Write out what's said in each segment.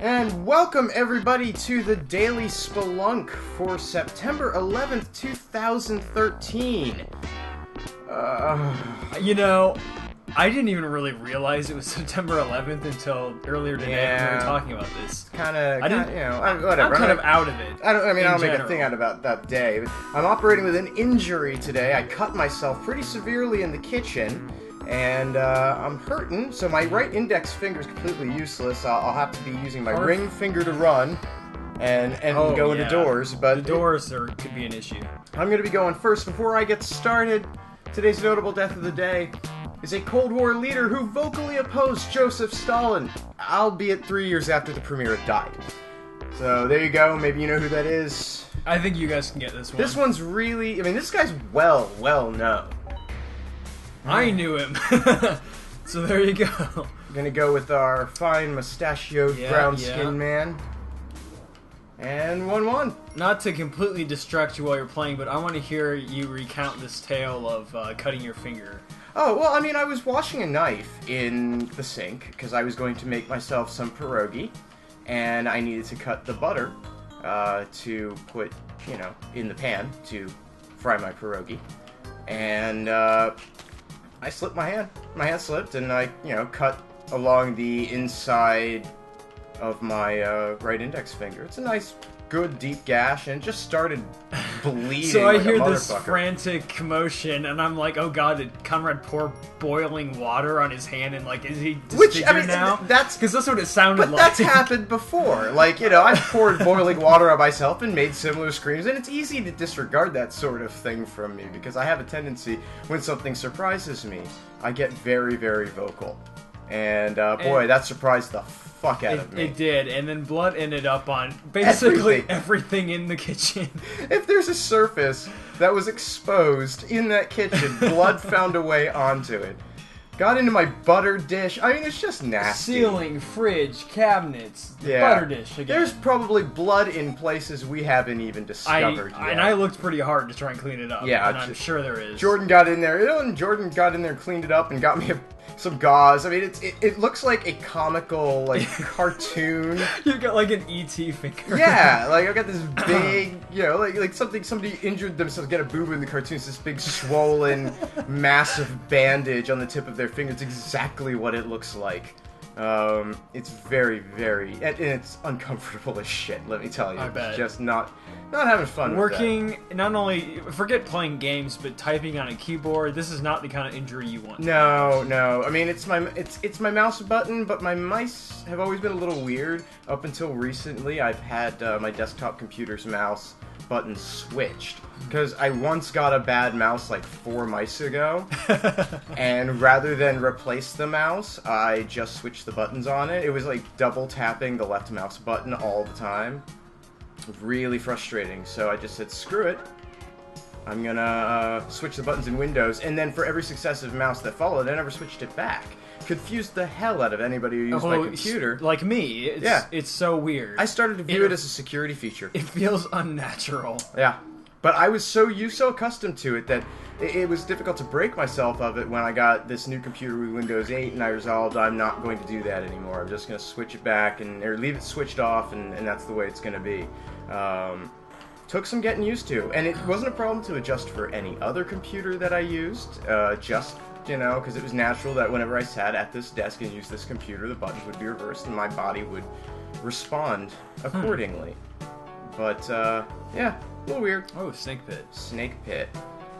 And welcome everybody to the Daily Spelunk for September 11th, 2013. You know, I didn't even really realize it was September 11th until earlier today when we were talking about this. Whatever. I'm kind of out of it. I don't make a thing out about that day. I'm operating with an injury today. I cut myself pretty severely in the kitchen. And I'm hurting, so my right index finger is completely useless. I'll have to be using my ring finger to run and go into doors. But the doors could be an issue. I'm going to be going first. Before I get started, today's notable death of the day is a Cold War leader who vocally opposed Joseph Stalin, albeit 3 years after the premier had died. So there you go. Maybe you know who that is. I think you guys can get this one. This one's really... I mean, this guy's well known. I knew him. So there you go. I'm gonna go with our fine mustachioed brown-skinned man. And 1-1. Not to completely distract you while you're playing, but I want to hear you recount this tale of cutting your finger. Oh, well, I mean, I was washing a knife in the sink because I was going to make myself some pierogi, and I needed to cut the butter to put, in the pan to fry my pierogi. And, I slipped my hand. My hand slipped, and I, cut along the inside of my right index finger. It's a nice, good, deep gash, and it just started bleeding. So I like hear a this motherfucker. Frantic commotion, and I'm like, oh god, did Conrad pour boiling water on his hand, and is he disfigured now? Because that's what it sounded like. That's happened before. I've poured boiling water on myself and made similar screams, and it's easy to disregard that sort of thing from me, because I have a tendency, when something surprises me, I get very, very vocal. And, boy, that surprised the fuck out of me. It did, and then blood ended up on basically everything in the kitchen. If there's a surface that was exposed in that kitchen, blood found a way onto it. Got into my butter dish. I mean, it's just nasty. Ceiling, fridge, cabinets, butter dish again. There's probably blood in places we haven't even discovered yet. And I looked pretty hard to try and clean it up. Yeah, and I'm sure there is. Jordan got in there. Jordan got in there, cleaned it up, and got me some gauze. I mean, it looks like a comical, cartoon. You got an E.T. finger. Yeah, I've got this big, somebody injured themselves, get a boob in the cartoon. It's this big, swollen, massive bandage on the tip of their finger. It's exactly what it looks like. It's very, very, and it's uncomfortable as shit, let me tell you. I bet. It's just not having fun Working, with that. Not only, forget playing games, but typing on a keyboard, this is not the kind of injury you want. No. I mean, it's my mouse button, but my mice have always been a little weird. Up until recently, I've had my desktop computer's mouse button switched. Because I once got a bad mouse 4 mice ago, and rather than replace the mouse, I just switched the buttons on it. It was double tapping the left mouse button all the time. Really frustrating, so I just said, screw it. I'm gonna switch the buttons in Windows, and then for every successive mouse that followed, I never switched it back. Confused the hell out of anybody who used my computer. Like me. It's so weird. I started to view it as a security feature. It feels unnatural. Yeah. But I was so accustomed to it that it was difficult to break myself of it when I got this new computer with Windows 8, and I resolved I'm not going to do that anymore. I'm just going to switch it back or leave it switched off, and that's the way it's going to be. Took some getting used to, and it wasn't a problem to adjust for any other computer that I used, because it was natural that whenever I sat at this desk and used this computer, the buttons would be reversed and my body would respond accordingly. But, yeah, a little weird. Oh, snake pit. Snake pit.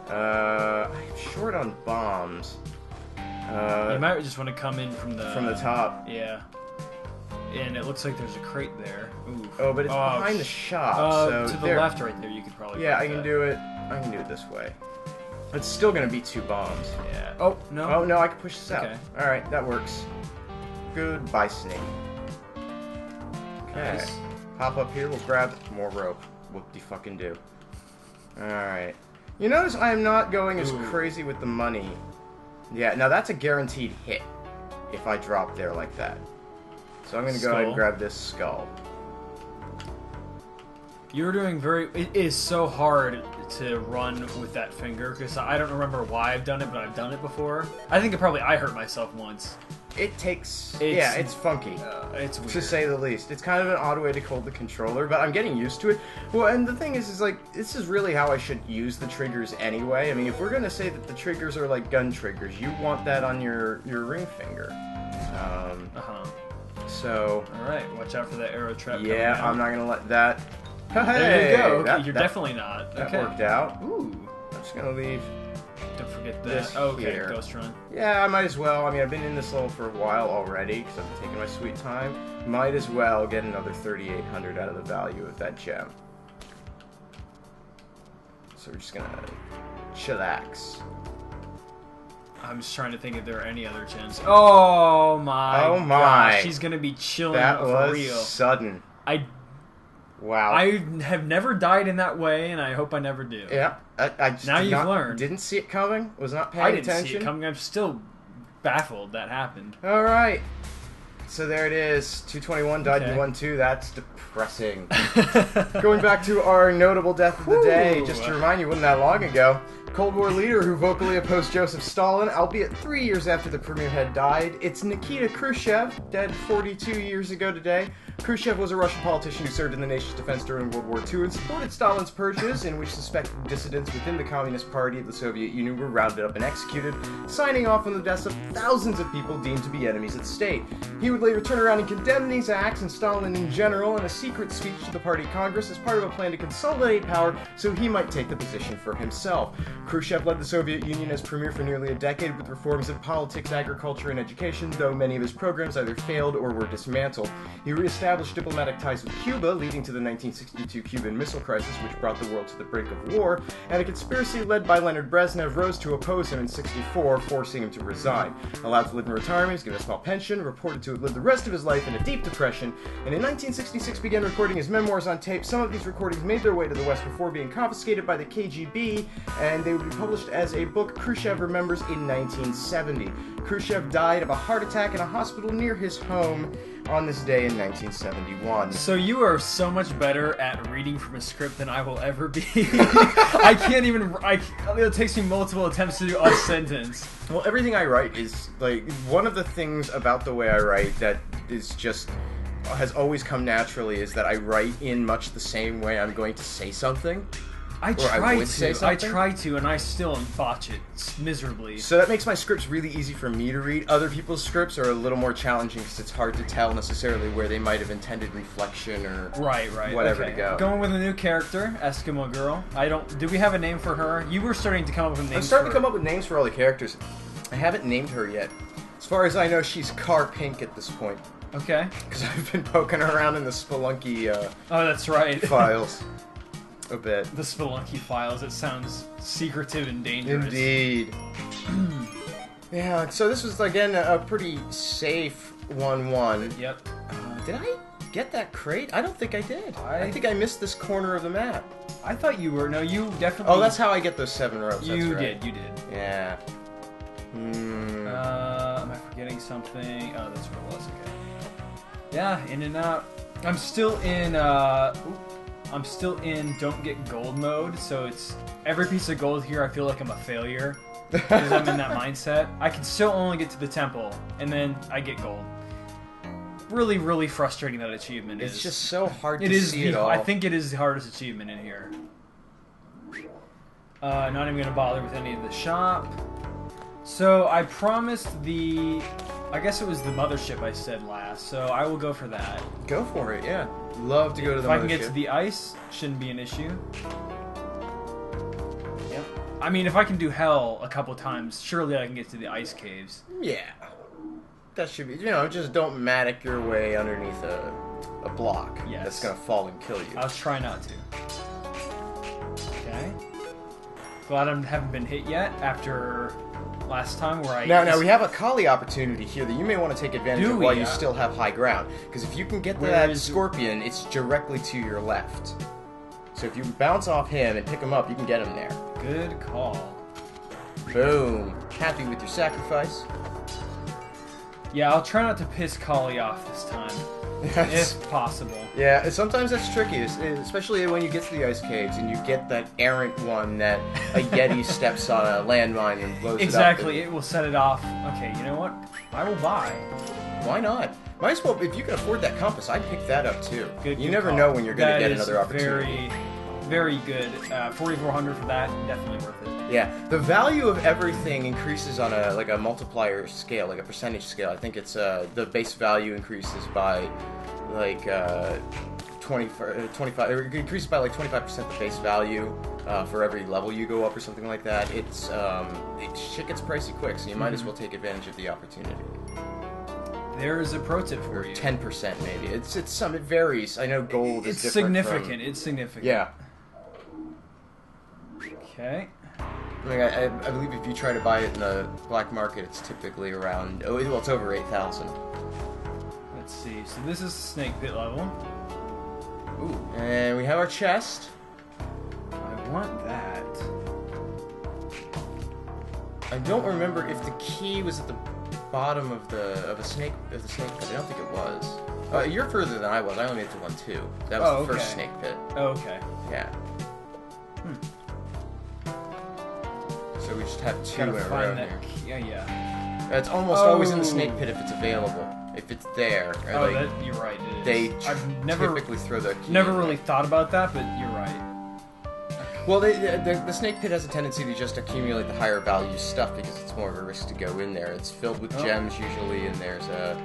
I'm short on bombs. You might just want to come in from the top. Yeah. And it looks like there's a crate there. Ooh. Oh, but it's behind the shop. So to the left right there, you could probably. Yeah, I can do it. I can do it this way. It's still gonna be 2 bombs. Yeah. Oh no. Oh no, I can push this out. Okay. All right, that works. Goodbye, snake. Okay. Nice. Hop up here. We'll grab more rope. Whoop-de-fucking-do. All right. You notice I am not going as crazy with the money. Yeah. Now that's a guaranteed hit if I drop there like that. So I'm going to go ahead and grab this skull. You're doing it is so hard to run with that finger, because I don't remember why I've done it, but I've done it before. I think I hurt myself once. it takes... it's funky. It's weird. To say the least. It's kind of an odd way to hold the controller, but I'm getting used to it. Well, and the thing is like, this is really how I should use the triggers anyway. I mean, if we're going to say that the triggers are like gun triggers, you want that on your ring finger. So... Alright, watch out for that arrow trap. Yeah, I'm not going to let that... Hey, there you go. Okay, you're definitely not. That worked out. Ooh. I'm just going to leave... Don't forget this that. Okay, here. Ghost Run. Yeah, I might as well. I mean, I've been in this level for a while already, because I've been taking my sweet time. Might as well get another 3,800 out of the value of that gem. So we're just gonna chillax. I'm just trying to think if there are any other gems. Oh my! Oh my! Gosh, she's gonna be chilling for real. Sudden. Wow. I have never died in that way, and I hope I never do. Yeah. I just now you've learned. Didn't see it coming. Was not paying attention. I didn't see it coming. I'm still baffled that happened. All right. So there it is. 221 died in 1-2. That's depressing. Going back to our notable death of the day, just to remind you, wasn't that long ago. Cold War leader who vocally opposed Joseph Stalin, albeit 3 years after the premier had died. It's Nikita Khrushchev, dead 42 years ago today. Khrushchev was a Russian politician who served in the nation's defense during World War II and supported Stalin's purges, in which suspected dissidents within the Communist Party of the Soviet Union were rounded up and executed, signing off on the deaths of thousands of people deemed to be enemies of the state. He would later turn around and condemn these acts and Stalin in general in a secret speech to the party Congress as part of a plan to consolidate power so he might take the position for himself. Khrushchev led the Soviet Union as premier for nearly a decade with reforms in politics, agriculture, and education, though many of his programs either failed or were dismantled. He reestablished diplomatic ties with Cuba, leading to the 1962 Cuban Missile Crisis, which brought the world to the brink of war, and a conspiracy led by Leonid Brezhnev rose to oppose him in '64, forcing him to resign. Allowed to live in retirement, he was given a small pension, reported to have lived the rest of his life in a deep depression, and in 1966 began recording his memoirs on tape. Some of these recordings made their way to the West before being confiscated by the KGB, and they would be published as a book Khrushchev remembers in 1970. Khrushchev died of a heart attack in a hospital near his home on this day in 1971. So you are so much better at reading from a script than I will ever be. I can't even... it takes me multiple attempts to do a sentence. Well, everything I write is, like, one of the things about the way I write that is just... has always come naturally is that I write in much the same way I'm going to say something. I try to, and I still botch it miserably. So that makes my scripts really easy for me to read. Other people's scripts are a little more challenging because it's hard to tell necessarily where they might have intended reflection or whatever to go. Going with a new character, Eskimo Girl. Do we have a name for her? You were starting to come up with names. I'm starting to come up with names for all the characters. I haven't named her yet. As far as I know, she's Car Pink at this point. Okay. Because I've been poking around in the Spelunky oh, that's right. files. A bit. The Spelunky files. It sounds secretive and dangerous. Indeed. Yeah, so this was, again, a pretty safe 1-1. Yep. Did I get that crate? I don't think I did. I think I missed this corner of the map. I thought you were. No, you definitely... Oh, that's how I get those 7 rows. You did. Yeah. Am I forgetting something? Oh, that's what it was. Okay. Yeah, in and out. I'm still in don't get gold mode, so it's every piece of gold here I feel like I'm a failure because I'm in that mindset. I can still only get to the temple, and then I get gold. Really, really frustrating that achievement is. It's just so hard to see it all. I think it is the hardest achievement in here. Not even going to bother with any of the shop. So I promised I guess it was the mothership I said last, so I will go for that. Go for it, yeah. Love to go to the mothership. If I can get to the ice, shouldn't be an issue. Yep. I mean, if I can do hell a couple times, surely I can get to the ice caves. Yeah. That should be, just don't matic your way underneath a block. Yes. That's going to fall and kill you. I'll try not to. Okay. Glad I haven't been hit yet after... last time where Now we have a Kali opportunity here that you may want to take advantage of while you still have high ground. Because if you can get that scorpion, it's directly to your left. So if you bounce off him and pick him up, you can get him there. Good call. Boom. Happy with your sacrifice? Yeah, I'll try not to piss Kali off this time. if possible. Yeah, sometimes that's tricky, especially when you get to the ice caves and you get that errant one that a Yeti steps on a landmine and blows Exactly, it up. it will set it off. Okay, you know what? I will buy. Why not? Might as well, if you can afford that compass, I'd pick that up too. Good You never call. know when you're going to That get is another opportunity. very good. 4,400 for that, definitely worth it. Yeah, the value of everything increases on a multiplier scale, like a percentage scale. I think it's the base value increases by like 25. It increases by like 25% the base value for every level you go up or something like that. It's shit gets pricey quick, so you might as well take advantage of the opportunity. There's a pro tip for you. 10% maybe. It varies. I know gold is It's different. significant. It's significant. Yeah. Okay. I mean, I believe if you try to buy it in the black market, it's typically around. Oh, well, it's over 8,000. Let's see. So this is snake pit level. Ooh. And we have our chest. I want that. I don't remember if the key was at the bottom of the snake pit. I don't think it was. You're further than I was. I only made it to 1 2. That was the first snake pit. Oh, okay. Yeah. So we just have 2 in a row find here. that. Yeah. It's almost always in the snake pit if it's available. If it's there. Or You're right. It is. They I've never typically throw the key never in really there. thought about that, but you're right. Well, the snake pit has a tendency to just accumulate the higher value stuff because it's more of a risk to go in there. It's filled with gems usually, and there's a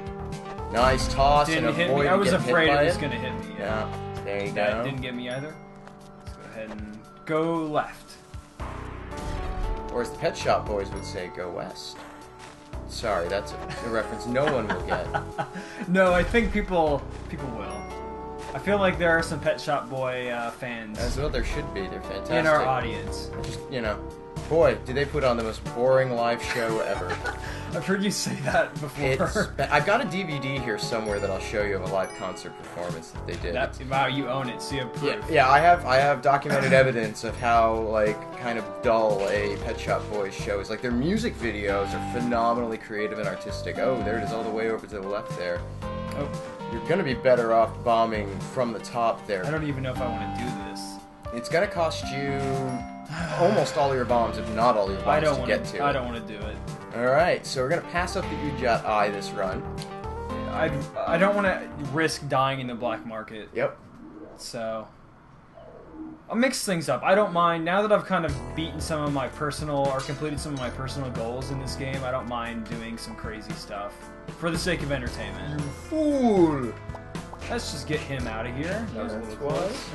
nice toss and Didn't hit me. avoid I was getting afraid hit by it was gonna hit me. Yeah, there you That go. didn't get me either. Let's go ahead and go left. Or as the Pet Shop Boys would say, go west. Sorry, that's a reference no one will get. No, I think people will. I feel like there are some Pet Shop Boy fans As well, there should be. They're fantastic. in our audience. Just, boy, did they put on the most boring live show ever. I've heard you say that before. I've got a DVD here somewhere that I'll show you of a live concert performance that they did. Wow, you own it, so you have proof. Yeah, I have documented evidence of how kind of dull a Pet Shop Boys show is. Like their music videos are phenomenally creative and artistic. Oh, there it is, all the way over to the left there. Oh, You're gonna be better off bombing from the top there. I don't even know if I want to do this. It's gonna cost you almost all your bombs, if not all your bombs, to get to. I don't want to do it. All right, so we're gonna pass up the Ujat Eye this run. I don't want to risk dying in the black market. Yep. So I'll mix things up. I don't mind, now that I've kind of beaten some of my personal, or completed some of my personal goals in this game, I don't mind doing some crazy stuff for the sake of entertainment. You fool! Let's just get him out of here. That was a little close.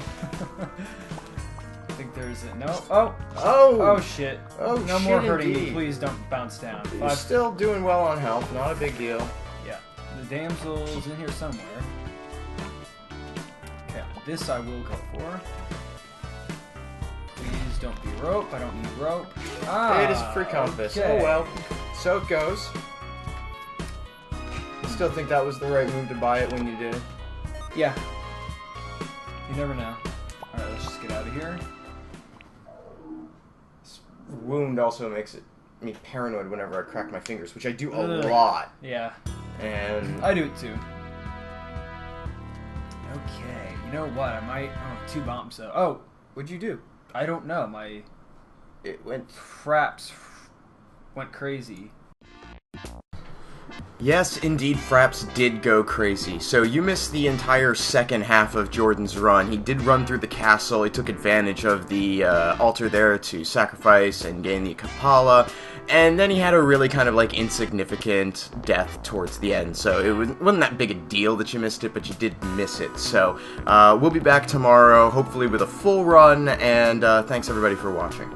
I think there's a... No. Oh! Oh, shit. Oh, no shit more hurting indeed. me. Please don't bounce down. You're still doing well on health, not a big deal. Yeah. The damsel's in here somewhere. Okay, this I will go for. Please don't be rope. I don't need rope. It is free compass. Okay. Oh well. So it goes. I still think that was the right move to buy it when you did. Yeah. You never know. Alright, let's just get out of here. This wound also makes me paranoid whenever I crack my fingers, which I do a Ugh. lot. Yeah. And I do it too. Okay. You know what? I might... Oh, 2 bombs though. Oh! what'd you do? I don't know. My It went. fraps went crazy. Yes, indeed, Fraps did go crazy. So you missed the entire second half of Jordan's run. He did run through the castle. He took advantage of the altar there to sacrifice and gain the Kapala. And then he had a really kind of insignificant death towards the end. So it wasn't that big a deal that you missed it, but you did miss it. So we'll be back tomorrow, hopefully with a full run. And thanks everybody for watching.